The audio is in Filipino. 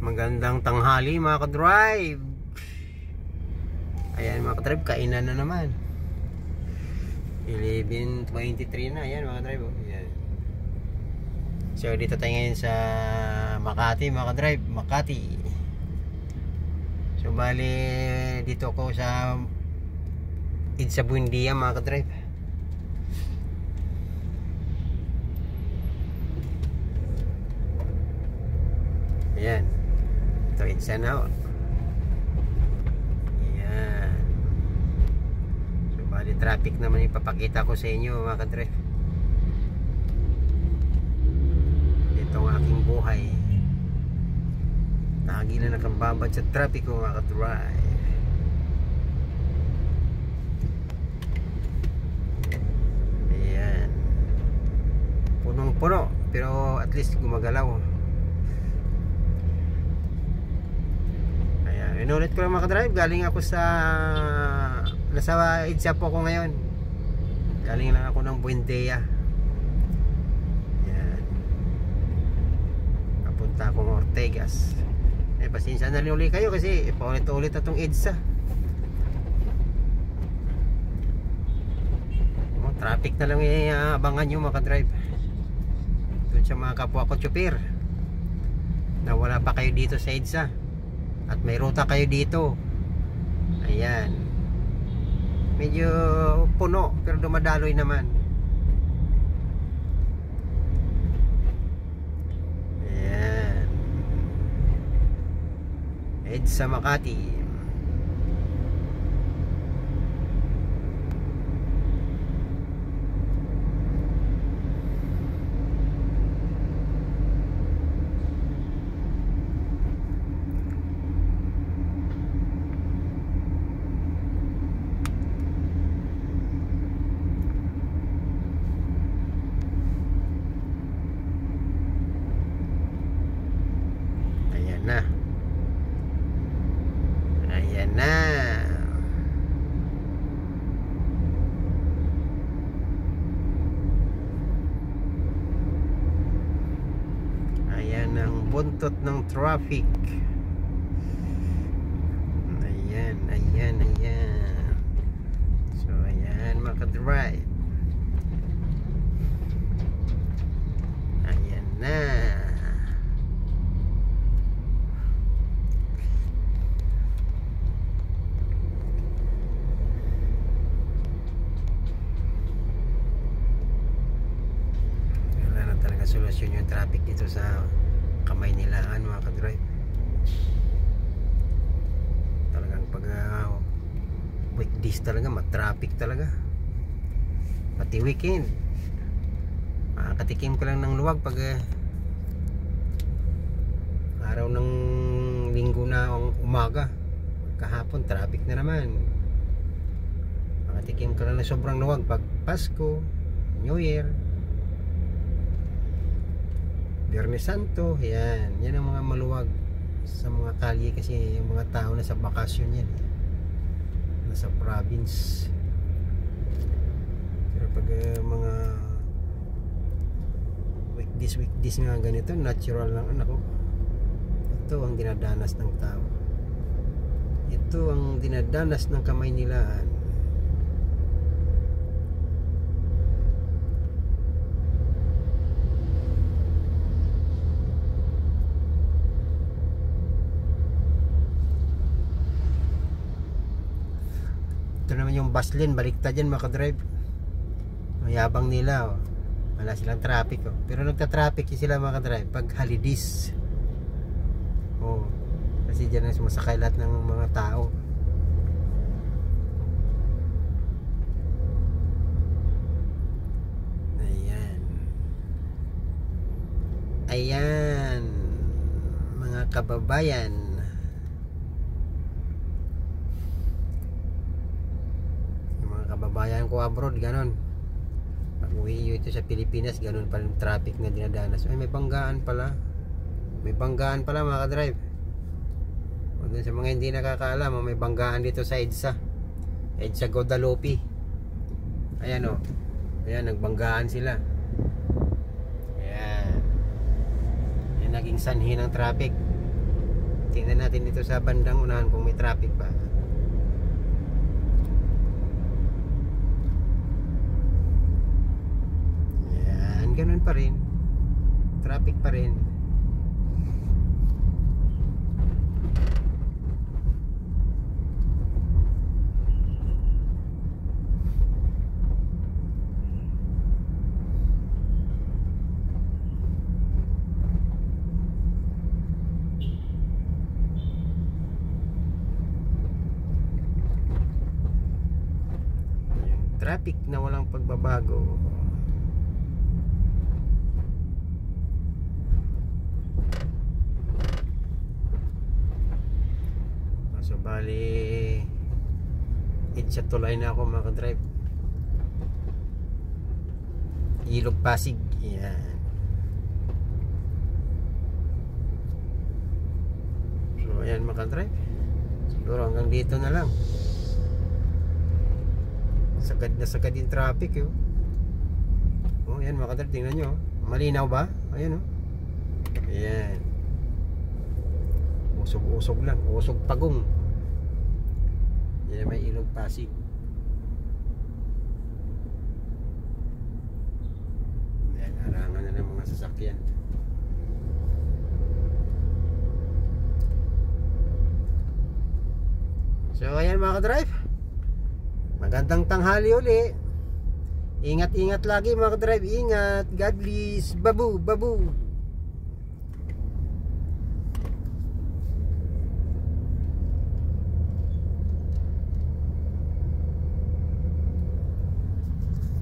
Magandang tanghali mga ka-drive. Ayan mga ka-drive, kainan na naman. 11:23 na. Ayan mga ka-drive. Ayan. So dito tayo ngayon sa Makati mga ka-drive. Makati. So bali dito ako sa Edsa Buendia mga ka-drive. Ayan. Ito Edsa na o. Ayan. So bali traffic naman ipapakita ko sa inyo mga ka-drive. Ito ang aking buhay. Nakagilan na kang babad sa traffic ko mga ka-drive. Ayan. Punong-puno pero at least gumagalaw. Inulit ko lang mga ka-drive, galing ako sa nasa Edsa po ako ngayon. Galing lang ako ng Buendia. Yan. Papunta akong Ortegas. Pasensya na rin ulit kayo kasi paulit-ulit na itong Edsa. Traffic na lang abangan nyo mga ka-drive. Doon sa mga kapwa ko tsuper na wala pa kayo dito sa Edsa at may ruta kayo dito. Ayan. Medyo puno pero dumadaloy naman. Ayan. Edsa Makati. Na. Ayan na. Ayan ang buntot ng traffic. Ayan, ayan, ayan. So ayan mga ka-drive. Ayan na. Solusyon yung traffic dito sa Kamaynilaan mga ka-drive. Talagang pag weekdays talaga matraffic talaga, pati weekend. Makakatikim ko lang ng luwag pag araw ng linggo na umaga. Kahapon traffic na naman. Makatikim ko lang ng sobrang luwag pag Pasko, New Year, Biyernes Santo. Yan ang mga maluwag sa mga kalye kasi yung mga tao na sa bakasyon yan, nasa province. Pero pag mga weekdays nga ganito, natural lang anak ko. Ito ang dinadanas ng tao. Ito ang dinadanas ng Kamaynilaan. Ito naman yung bus lane, baliktad yan mga ka-drive. Mayabang nila oh. Wala silang traffic oh. Pero nagta-traffic sila mga ka-drive pag holidays. Oh, kasi dyan ang sumasakay lahat ng mga tao. Ayan. Ayan mga kababayan. Kababayan ko abroad, ganon. Pag uwi nyo ito sa Pilipinas, ganon pa yung traffic na dinadanas. Ay, may banggaan pala. May banggaan pala mga ka-drive. O dun sa mga hindi nakakaalam, may banggaan dito sa Edsa. Edsa Guadalupe. Ayan o. Ayan, nagbanggaan sila. Ayan. Yan naging sanhi ng traffic. Tingnan natin dito sa bandang unahan kung may traffic pa. Yan, ganun pa rin. Traffic pa rin. Traffic na walang pagbabago. So bali it's a tulay na ako mga ka-drive. Ilog Pasig. Yan. So ayan mga ka-drive. Siguro hanggang dito na lang. Sagad na sagad yung traffic yun. Oh, yan mga ka-drive, tingnan nyo. Malinaw ba? Ayan oh. Ayan. Usog-usog lang. Usog pagong. Yan may Ilog Pasig. Ayan, harangan na ng mga sasakyan. So ayan mga ka-drive, magandang tanghali uli. Ingat-ingat lagi mga ka-drive. Ingat. God bless. Babu, babu.